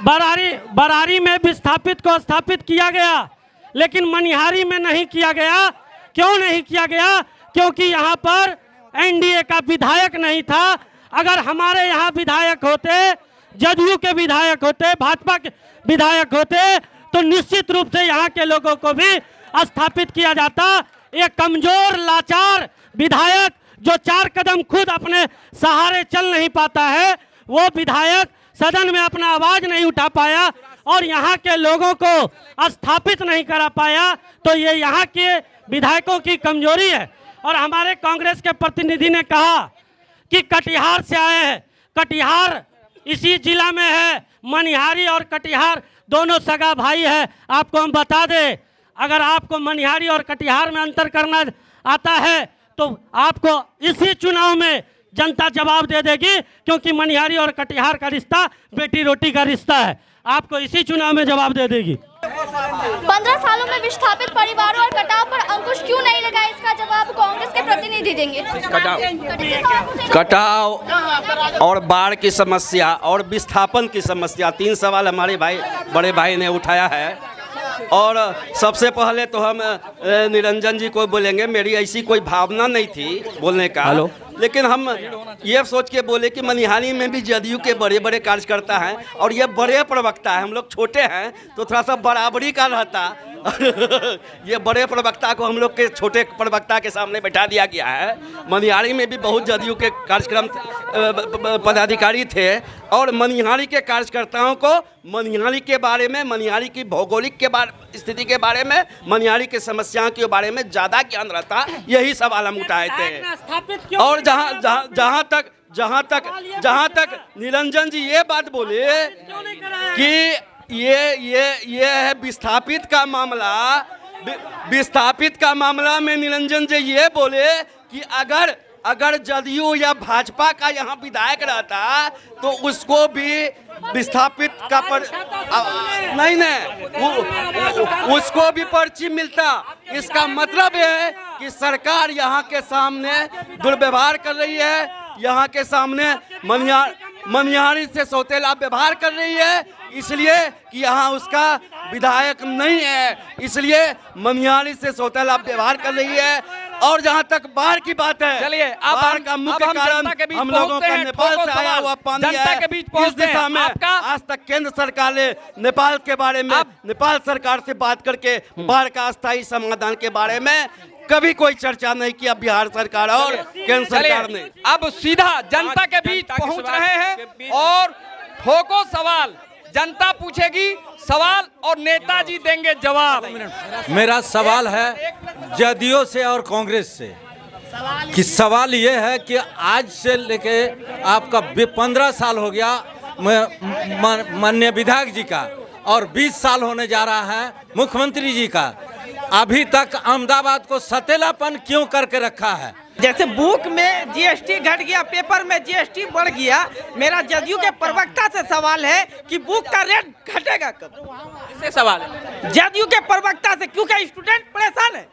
बरारी में विस्थापित को स्थापित किया गया, लेकिन मनिहारी में नहीं किया गया। क्यों नहीं किया गया? क्योंकि यहाँ पर एनडीए का विधायक नहीं था। अगर हमारे यहाँ विधायक होते, जदयू के विधायक होते, भाजपा के विधायक होते तो निश्चित रूप से यहाँ के लोगों को भी स्थापित किया जाता। एक कमजोर लाचार विधायक जो 4 कदम खुद अपने सहारे चल नहीं पाता है, वो विधायक सदन में अपना आवाज नहीं उठा पाया और यहाँ के लोगों को स्थापित नहीं करा पाया, तो ये यहाँ के विधायकों की कमजोरी है। और हमारे कांग्रेस के प्रतिनिधि ने कहा कि कटिहार से आए हैं, कटिहार इसी जिला में है, मनिहारी और कटिहार दोनों सगा भाई है। आपको हम बता दें, अगर आपको मनिहारी और कटिहार में अंतर करना आता है तो आपको इसी चुनाव में जनता जवाब दे देगी, क्योंकि मनिहारी और कटिहार का रिश्ता बेटी रोटी का रिश्ता है। आपको इसी चुनाव में जवाब दे देगी। 15 सालों में विस्थापित परिवारों और कटाव पर अंकुश क्यों नहीं लगा, इसका जवाब कांग्रेस के प्रतिनिधि देंगे। कटाव और बाढ़ की समस्या और विस्थापन की समस्या, 3 सवाल हमारे भाई बड़े भाई ने उठाया है। और सबसे पहले तो हम निरंजन जी को बोलेंगे, मेरी ऐसी कोई भावना नहीं थी बोलने का, लेकिन हम ये सोच के बोले कि मनिहारी में भी जदयू के बड़े बड़े कार्यकर्ता हैं और ये बड़े प्रवक्ता हैं, हम लोग छोटे हैं तो थोड़ा सा बराबरी का रहता। ये बड़े प्रवक्ता को हम लोग के छोटे प्रवक्ता के सामने बैठा दिया गया है। मनिहारी में भी बहुत जदयू के कार्यक्रम पदाधिकारी थे और मनिहारी के कार्यकर्ताओं को मनिहारी के बारे में, मनिहारी की भौगोलिक के स्थिति के बारे में, मनिहारी के समस्याओं के बारे में ज़्यादा ज्ञान रहता। यही सवाल हम उठाए थे। और जहाँ तक निरंजन जी ये बात बोले कि ये है विस्थापित का मामला, विस्थापित का मामला में निरंजन जी ये बोले कि अगर जदयू या भाजपा का यहाँ विधायक रहता तो उसको भी विस्थापित का उसको भी पर्ची मिलता। इसका मतलब है कि सरकार यहाँ के सामने दुर्व्यवहार कर रही है, यहाँ के सामने मनिहारी से सौतेला व्यवहार कर रही है, इसलिए कि यहाँ उसका विधायक नहीं है, इसलिए मनिहारी से सौतेला व्यवहार कर रही है। और जहाँ तक बाढ़ की बात है, चलिए बाढ़ का मुख्य कारण हम लोगों का नेपाल से आया हुआ पानी है। इस दिशा में आज तक केंद्र सरकार ने नेपाल के बारे में, नेपाल सरकार से बात करके बाढ़ का अस्थायी समाधान के बारे में कभी कोई चर्चा नहीं किया बिहार सरकार और केंद्र सरकार ने। अब सीधा जनता के बीच पहुंच रहे हैं और ठोको सवाल, जनता पूछेगी सवाल और नेताजी देंगे जवाब। मेरा सवाल है जदयू से और कांग्रेस से कि सवाल ये है कि आज से लेके आपका 15 साल हो गया माननीय विधायक जी का और 20 साल होने जा रहा है मुख्यमंत्री जी का, अभी तक अहमदाबाद को सतेलापन क्यों करके रखा है? जैसे बुक में जीएसटी घट गया, पेपर में जीएसटी बढ़ गया। मेरा जदयू के प्रवक्ता से सवाल है कि बुक का रेट घटेगा कब? इससे सवाल है जदयू के प्रवक्ता से, क्योंकि स्टूडेंट परेशान है।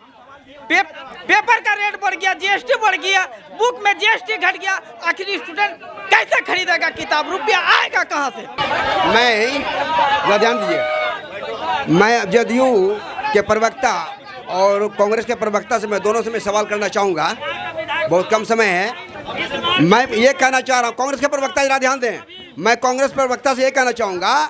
पेपर का रेट बढ़ गया, जीएसटी बढ़ गया, बुक में जीएसटी घट गया, आखिर स्टूडेंट कैसे खरीदेगा किताब? रुपया आएगा कहाँ से? मैं ध्यान दीजिए, मैं जदयू के प्रवक्ता और कांग्रेस के प्रवक्ता से मैं दोनों से मैं सवाल करना चाहूँगा, बहुत कम समय है। मैं ये कहना चाह रहा हूँ, कांग्रेस के प्रवक्ता जरा ध्यान दें, मैं कांग्रेस प्रवक्ता से ये कहना चाहूँगा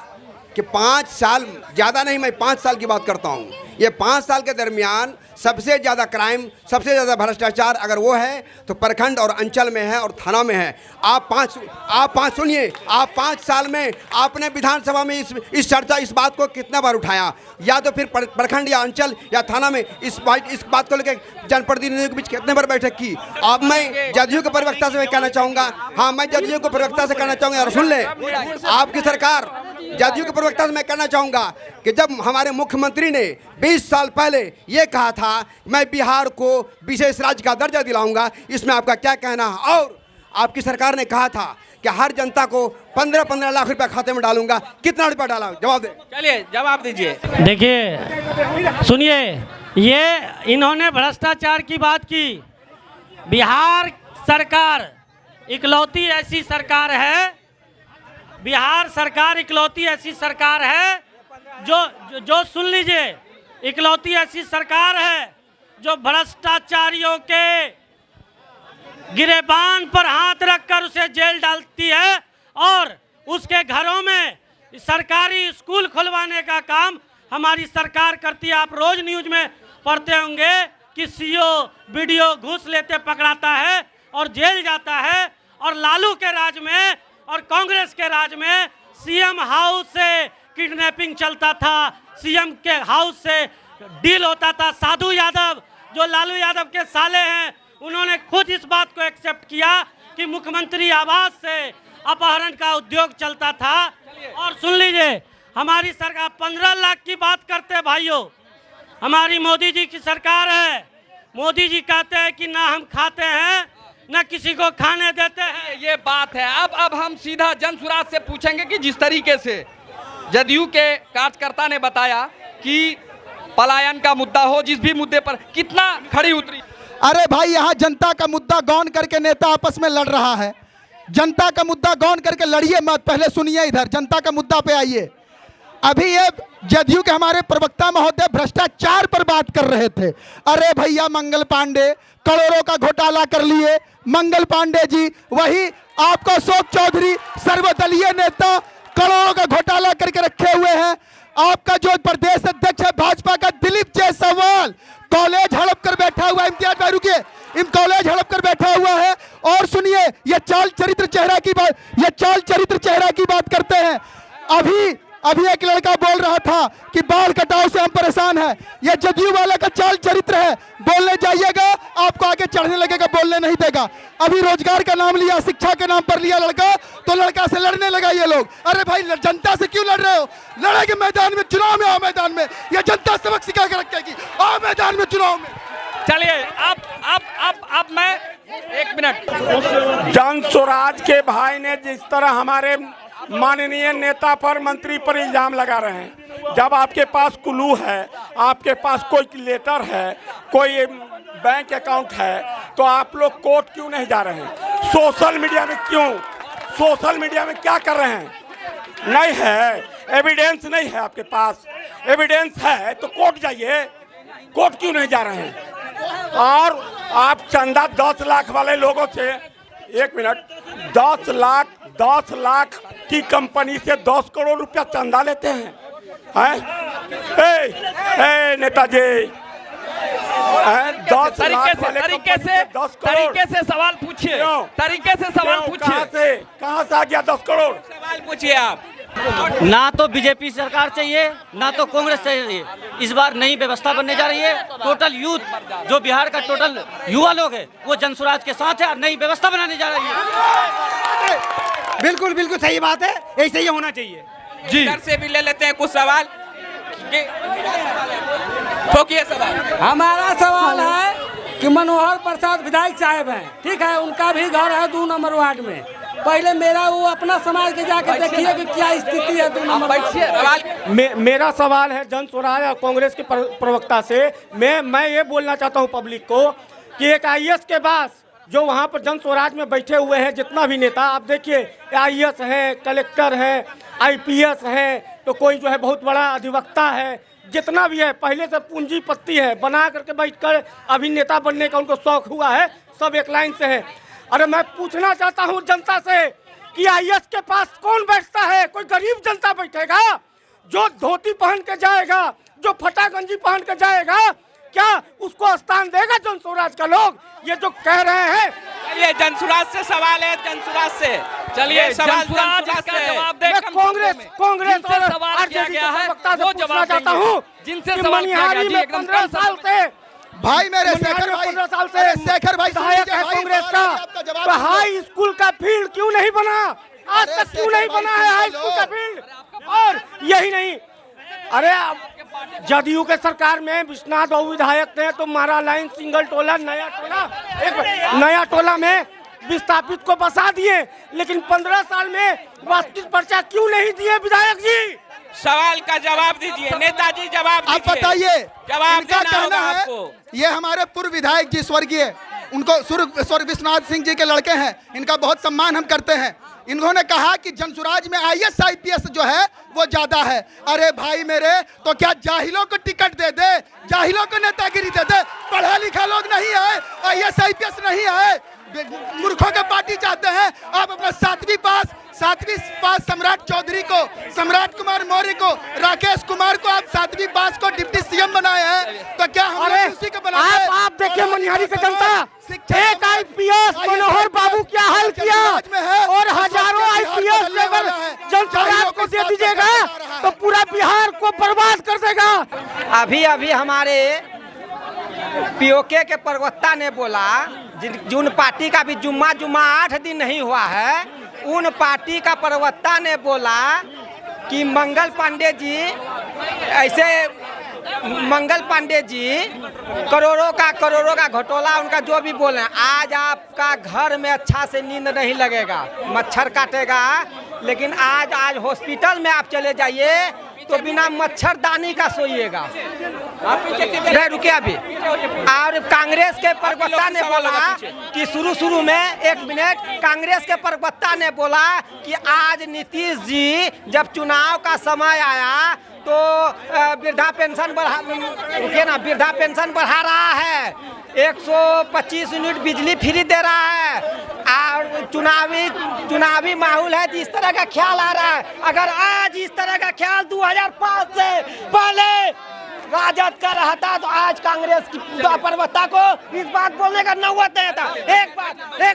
कि 5 साल, ज़्यादा नहीं, मैं 5 साल की बात करता हूँ। ये 5 साल के दरमियान सबसे ज़्यादा क्राइम, सबसे ज़्यादा भ्रष्टाचार अगर वो है तो प्रखंड और अंचल में है और थाना में है। आप पाँच सुनिए, आप 5 साल में आपने विधानसभा में इस चर्चा, इस बात को कितना बार उठाया, या तो फिर प्रखंड या अंचल या थाना में इस बात को लेकर जनप्रतिनिधियों के बीच कितने बार बैठक की। अब मैं जदयू के प्रवक्ता से मैं कहना चाहूँगा, हाँ, मैं जदयू के प्रवक्ता से कहना चाहूँगा, सुन ले, आपकी सरकार, जदयू के प्रवक्ता से मैं कहना चाहूँगा कि जब हमारे मुख्यमंत्री ने 20 साल पहले ये कहा था मैं बिहार को विशेष राज्य का दर्जा दिलाऊंगा, इसमें आपका क्या कहना है? और आपकी सरकार ने कहा था कि हर जनता को 15-15 लाख रुपया खाते में डालूंगा, कितना रुपया डाला? जवाब दे। चलिए जवाब दीजिए। देखिए सुनिए, ये इन्होंने भ्रष्टाचार की बात की। बिहार सरकार इकलौती ऐसी सरकार है, बिहार सरकार इकलौती ऐसी सरकार है जो सुन लीजिए, इकलौती ऐसी सरकार है जो भ्रष्टाचारियों के गिरेबान पर हाथ रखकर उसे जेल डालती है और उसके घरों में सरकारी स्कूल खुलवाने का काम हमारी सरकार करती है। आप रोज न्यूज में पढ़ते होंगे कि सीओ वीडियो घूस लेते पकड़ाता है और जेल जाता है। और लालू के राज में और कांग्रेस के राज में सीएम हाउस से किडनैपिंग चलता था, सीएम के हाउस से डील होता था। साधु यादव जो लालू यादव के साले हैं, उन्होंने खुद इस बात को एक्सेप्ट किया कि मुख्यमंत्री आवास से अपहरण का उद्योग चलता था। और सुन लीजिए, हमारी सरकार 15 लाख की बात करते हैं भाइयों, हमारी मोदी जी की सरकार है। मोदी जी कहते हैं कि ना हम खाते हैं न किसी को खाने देते हैं। ये बात है। अब हम सीधा जनसुराज से पूछेंगे कि जिस तरीके से जदयू के कार्यकर्ता ने बताया कि पलायन का मुद्दा हो, जिस भी मुद्दे पर कितना खड़ी उतरी। अरे भाई, यहाँ जनता का मुद्दा गौन करके नेता आपस में लड़ रहा है। जनता का मुद्दा गौन करके लड़िए मत, पहले सुनिए, इधर जनता का मुद्दा पे आइए। अभी ये जदयू के हमारे प्रवक्ता महोदय भ्रष्टाचार पर बात कर रहे थे। अरे भैया, मंगल पांडे करोड़ों का घोटाला कर लिए। मंगल पांडे जी वही आपको अशोक चौधरी सर्वदलीय नेता करोड़ों का घोटाला करके रखे हुए हैं। आपका जो प्रदेश अध्यक्ष है भाजपा का दिलीप जायसवाल कॉलेज हड़प कर बैठा हुआ है। इम्तियाज भाई रुकिए, कॉलेज हड़प कर बैठा हुआ है। और सुनिए, ये चाल चरित्र चेहरा की बात करते हैं। अभी एक लड़का बोल रहा था कि बाल कटाव से हम परेशान हैं। ये जदयू वाला का चाल चरित्र है। बोलने जाइएगा आपको आगे चढ़ने लगेगा, बोलने नहीं देगा। अभी रोजगार का नाम लिया, शिक्षा के नाम पर लिया लड़का, तो लड़का से लड़ने लगा ये लोग। अरे भाई, जनता से क्यों लड़ रहे हो? लड़ेंगे मैदान में, चुनाव में आओ मैदान में। ये जनता सबक सिखा के रखेगी, आओ मैदान में चुनाव में। चलिए अब मैं 1 मिनट। जनसुराज के भाई ने जिस तरह हमारे माननीय नेता पर, मंत्री पर इल्जाम लगा रहे हैं, जब आपके पास क्लू है, आपके पास कोई लेटर है, कोई बैंक अकाउंट है, तो आप लोग कोर्ट क्यों नहीं जा रहे हैं? सोशल मीडिया में क्यों? सोशल मीडिया में क्या कर रहे हैं? नहीं है एविडेंस, नहीं है आपके पास एविडेंस है तो कोर्ट जाइए। कोर्ट क्यों नहीं जा रहे हैं? और आप चंदा 10 लाख वाले लोगों से, 1 मिनट, 10 लाख की कंपनी से 10 करोड़ रुपया चंदा लेते हैं। नेताजी, 10 लाख वाले तरीके से सवाल पूछिए, कहाँ से आ गया 10 करोड़? सवाल पूछिए आप। ना तो बीजेपी सरकार चाहिए, ना तो कांग्रेस चाहिए। इस बार नई व्यवस्था बनने जा रही है। टोटल यूथ, जो बिहार का टोटल युवा लोग है, वो जनसुराज के साथ है और नई व्यवस्था बनाने जा रही है। बिल्कुल बिल्कुल सही बात है, ऐसे ही होना चाहिए जी। इधर से भी ले लेते हैं कुछ सवाल। ठोकिए सवाल। हमारा सवाल है कि मनोहर प्रसाद विधायक साहब हैं, ठीक है, उनका भी घर है 2 नंबर वार्ड में। पहले मेरा वो अपना समाज के जाकर देखिए कि क्या स्थिति है 2 नंबर वार्ड। मेरा सवाल है जनसुराज और कांग्रेस के प्रवक्ता से। मैं ये बोलना चाहता हूँ पब्लिक को कि एक IAS के बाद जो वहाँ पर जनसुराज में बैठे हुए हैं जितना भी नेता, आप देखिए IAS है, कलेक्टर है, IPS है, तो कोई जो है बहुत बड़ा अधिवक्ता है, जितना भी है पहले से पूंजीपति है, बना करके बैठकर अभी नेता बनने का उनको शौक हुआ है, सब एक लाइन से है। अरे मैं पूछना चाहता हूँ जनता से कि आईएएस के पास कौन बैठता है? कोई गरीब जनता बैठेगा जो धोती पहन के जाएगा, जो फटा गंजी पहन के जाएगा? क्या उसको स्थान देगा जनसुराज का लोग? ये जो कह रहे हैं, चलिए जनसुराज से सवाल है, जनसुराज से चलिए सवाल जनसुराज से जवाब दे। कांग्रेस और आरजेडी के प्रवक्ता से पूछना चाहता हूँ जिनसे मनिहारी में 15 साल से भाई मेरे शेखर भाई, 15 साल से शेखर भाई सहायक है कांग्रेस का, तो हाई स्कूल का फील्ड क्यों नहीं बना? आज तक क्यों नहीं बना है हाई स्कूल का फील्ड? और यही नहीं, अरे जदयू के सरकार में विश्वनाथ बाबू विधायक थे तो मारा लाइन सिंगल टोला नया टोला में विस्थापित को बसा दिए, लेकिन 15 साल में वास्तविक पर्चा क्यों नहीं दिए विधायक जी? सवाल का जवाब दीजिए नेताजी, जवाब आप बताइए, जवाब इनका कहना है ये हमारे पूर्व विधायक जी स्वर्गीय, उनको स्वर्ग विश्वनाथ सिंह जी के लड़के हैं, इनका बहुत सम्मान हम करते हैं। इन्होंने कहा कि जनसुराज में आईएएस आईपीएस जो है वो ज्यादा है। अरे भाई मेरे, तो क्या जाहिलों को टिकट दे दे, जाहिलों को नेतागिरी दे दे? पढ़ा लिखा लोग नहीं आए, आईएएस आईपीएस नहीं आए, मूर्खों के पार्टी चाहते हैं। आप अपना 7वीं पास सम्राट चौधरी को, सम्राट कुमार मौर्य को, राकेश कुमार को आप 7वीं पास को डिप्टी सीएम बनाए हैं, तो क्या हम उसी को बनाए? आप देखिए मनिहारी की जनता, एक आईपीएस मनोहर बाबू क्या हाल किया, और हजारों आईपीएस अगर जनसुराज को दे दीजिएगा तो पूरा बिहार को बर्बाद कर देगा। अभी हमारे पीओके के प्रवक्ता ने बोला, जिन पार्टी का भी जुम्मा 8 दिन नहीं हुआ है, उन पार्टी का प्रवक्ता ने बोला कि मंगल पांडे जी करोड़ों का घोटाला, उनका जो भी बोले, आज आपका घर में अच्छा से नींद नहीं लगेगा, मच्छर काटेगा, लेकिन आज हॉस्पिटल में आप चले जाइए तो बिना मच्छरदानी का सोइएगा। नहीं रुकिए अभी। और कांग्रेस के प्रवक्ता ने बोला कि शुरू में 1 मिनट, कांग्रेस के प्रवक्ता ने बोला कि आज नीतीश जी जब चुनाव का समय आया तो वृद्धा पेंशन बढ़ा रहा है, 125 यूनिट बिजली फ्री दे रहा है, और चुनावी माहौल है, इस तरह का ख्याल आ रहा है। अगर आज इस तरह का ख्याल 2005 से पहले राजद का रहता तो आज कांग्रेस की प्रवक्ता को इस बात बोलने का नौबत नहीं था। एक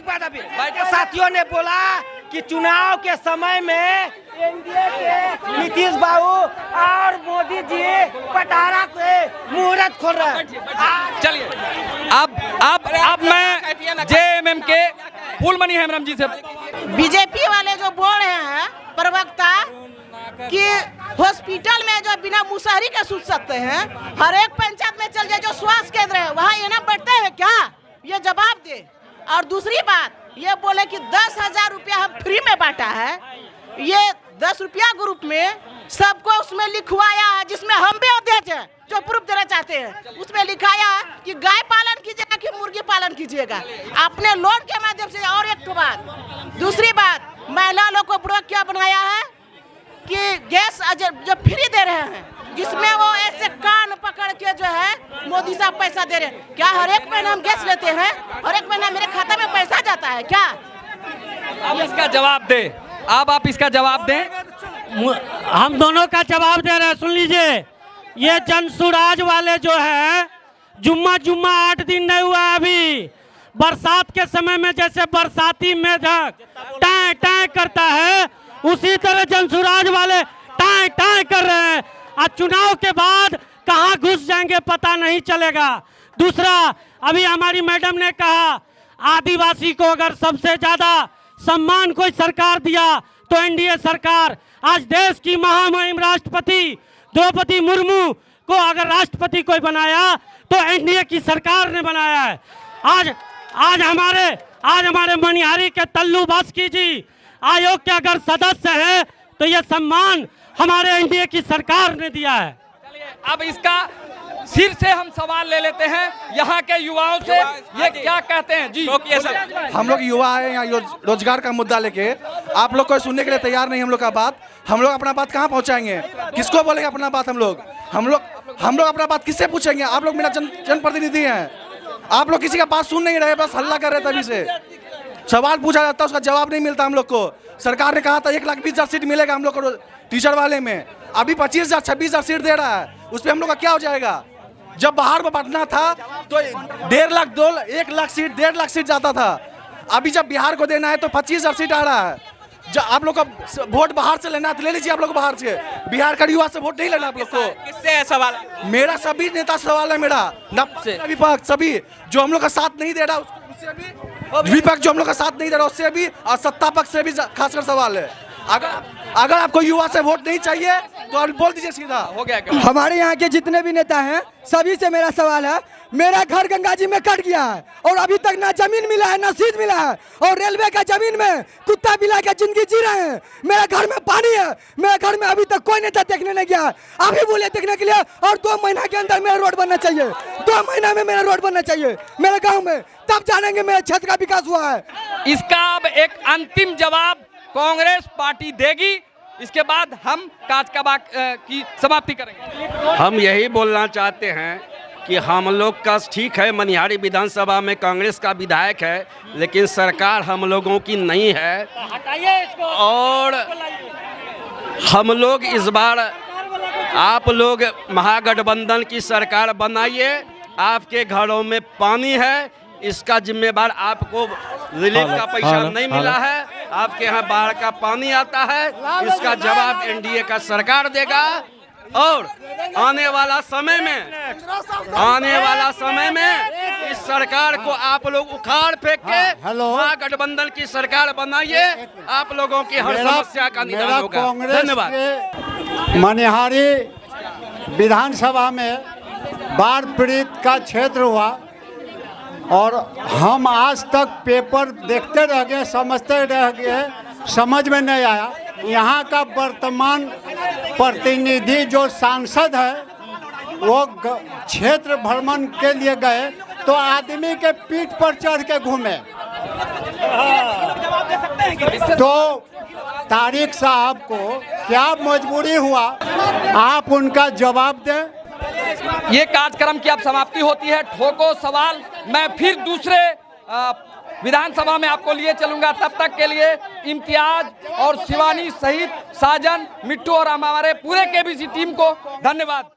बात अभी साथियों ने बोला कि चुनाव के समय में एनडीए के नीतीश बाबू और मोदी जी पटारा से मुहूर्त खोल रहे हैं। चलिए अब मैं जेएमएम के फूलमणि हेम्ब्रम जी से, बीजेपी वाले जो बोल रहे हैं प्रवक्ता कि हॉस्पिटल में जो बिना मुसहरी के सूत सकते हैं, हर एक पंचायत में चल जाए जो स्वास्थ्य केंद्र है वहाँ ये ना बैठते हैं क्या? ये जवाब दे। और दूसरी बात ये बोले कि 10,000 रुपया हम फ्री में बांटा है, ये 10 रुपया ग्रुप में सबको उसमें लिखवाया है, जिसमें हम भी अध्यक्ष हैं जो प्रूफ देना चाहते हैं, उसमें लिखाया है कि गाय पालन कीजिएगा कि मुर्गी पालन कीजिएगा अपने लोन के माध्यम से। और एक बात, दूसरी बात, महिला लोग को बुरा क्या बनाया है कि गैस जो फ्री दे रहे हैं, जिसमें वो ऐसे कान पकड़ के जो है मोदी साहब पैसा दे रहे हैं। क्या हर एक महीना हम गैस लेते हैं, हर एक महीना मेरे खाता में पैसा जाता है क्या? अब इसका जवाब दे, आप इसका जवाब दें। हम दोनों का जवाब दे रहे हैं, सुन लीजिए। ये जनसुराज वाले जो है जुम्मा 8 दिन नहीं हुआ अभी। बरसात के समय में जैसे बरसाती मेढक टाँ टाँ करता है, उसी तरह जनसुराज वाले टाँ टाँ कर रहे हैं। आज चुनाव के बाद कहां घुस जाएंगे पता नहीं चलेगा। दूसरा, अभी हमारी मैडम ने कहा आदिवासी को अगर सबसे ज्यादा सम्मान कोई सरकार दिया तो एनडीए सरकार। आज देश की महामहिम राष्ट्रपति द्रौपदी मुर्मू को अगर राष्ट्रपति कोई बनाया तो एनडीए की सरकार ने बनाया है। आज हमारे मनिहारी के तल्लू बास्की जी आयोग के अगर सदस्य हैं तो यह सम्मान हमारे एनडीए की सरकार ने दिया है। अब इसका सिर से हम सवाल ले लेते हैं यहाँ के युवाओं से, ये क्या कहते हैं जी? हम लोग युवा हैं यहाँ रोजगार का मुद्दा लेके, आप लोग कोई सुनने के लिए तैयार नहीं। हम लोग का बात, हम लोग अपना बात कहाँ पहुँचाएंगे? किसको बोलेंगे अपना बात? हम लोग अपना बात किससे पूछेंगे? आप लोग मेरा जनप्रतिनिधि हैं, आप लोग किसी का बात सुन नहीं रहे, बस हल्ला कर रहे तभी से। सवाल पूछा जाता है उसका जवाब नहीं मिलता हम लोग को। सरकार ने कहा था 1,20,000 सीट मिलेगा हम लोग को टीचर वाले में, अभी 25,000 26,000 सीट दे रहा है, उस पर हम लोग का क्या हो जाएगा। जब बाहर में बांटना था तो 1.5 लाख 1 लाख सीट 1.5 लाख सीट जाता था, अभी जब बिहार को देना है तो 25,000 सीट आ रहा है। जब आप लोग का वोट बाहर से लेना है तो ले लीजिए आप लोग बाहर से, बिहार का युवा से वोट नहीं लेना आप लोग को। किससे है सवाल? मेरा सभी नेता से सवाल है, मेरा विपक्ष सभी जो हम लोग का साथ नहीं दे रहा उससे भी, विपक्ष जो हम लोग का साथ नहीं दे रहा उससे भी, और सत्ता पक्ष से भी खासकर सवाल है। अगर आपको युवा से वोट नहीं चाहिए तो आप बोल दीजिए सीधा। हो गया। हमारे यहाँ के जितने भी नेता हैं सभी से मेरा सवाल है, मेरा घर गंगा जी में कट गया है और अभी तक ना जमीन मिला है ना सीट मिला है, और रेलवे का जमीन में कुत्ता बिला के जिंदगी जी रहे हैं। मेरे घर में पानी है, मेरे घर में अभी तक कोई नेता देखने नहीं गया, अभी बोले देखने के लिए, और 2 महीना के अंदर मेरा रोड बनना चाहिए, 2 महीना में मेरा रोड बनना चाहिए मेरे गाँव में, तब जानेंगे मेरे क्षेत्र का विकास हुआ है। इसका अब एक अंतिम जवाब कांग्रेस पार्टी देगी, इसके बाद हम काज का बात की समाप्ति करेंगे। हम यही बोलना चाहते हैं कि हम लोग का ठीक है, मनिहारी विधानसभा में कांग्रेस का विधायक है, लेकिन सरकार हम लोगों की नहीं है, और हम लोग इस बार आप लोग महागठबंधन की सरकार बनाइए। आपके घरों में पानी है, इसका जिम्मेदार आपको रिलीफ का पैसा नहीं मिला है, आपके यहाँ बाढ़ का पानी आता है, इसका जवाब एनडीए का सरकार देगा। और आने वाला समय में इस सरकार को आप लोग उखाड़ फेंक के महागठबंधन की सरकार बनाइए, आप लोगों की हर समस्या का निदान होगा। धन्यवाद। मनिहारी विधानसभा में बाढ़ पीड़ित का क्षेत्र हुआ, और हम आज तक पेपर देखते रह गए, समझते रह गए, समझ में नहीं आया। यहाँ का वर्तमान प्रतिनिधि जो सांसद है वो क्षेत्र भ्रमण के लिए गए तो आदमी के पीठ पर चढ़ के घूमे। तो तारिक साहब को क्या मजबूरी हुआ, आप उनका जवाब दें। ये कार्यक्रम की अब समाप्ति होती है। ठोको सवाल मैं फिर दूसरे विधानसभा में आपको लिए चलूंगा। तब तक के लिए इम्तियाज और शिवानी सहित साजन, मिट्टू और हमारे पूरे केबीसी टीम को धन्यवाद।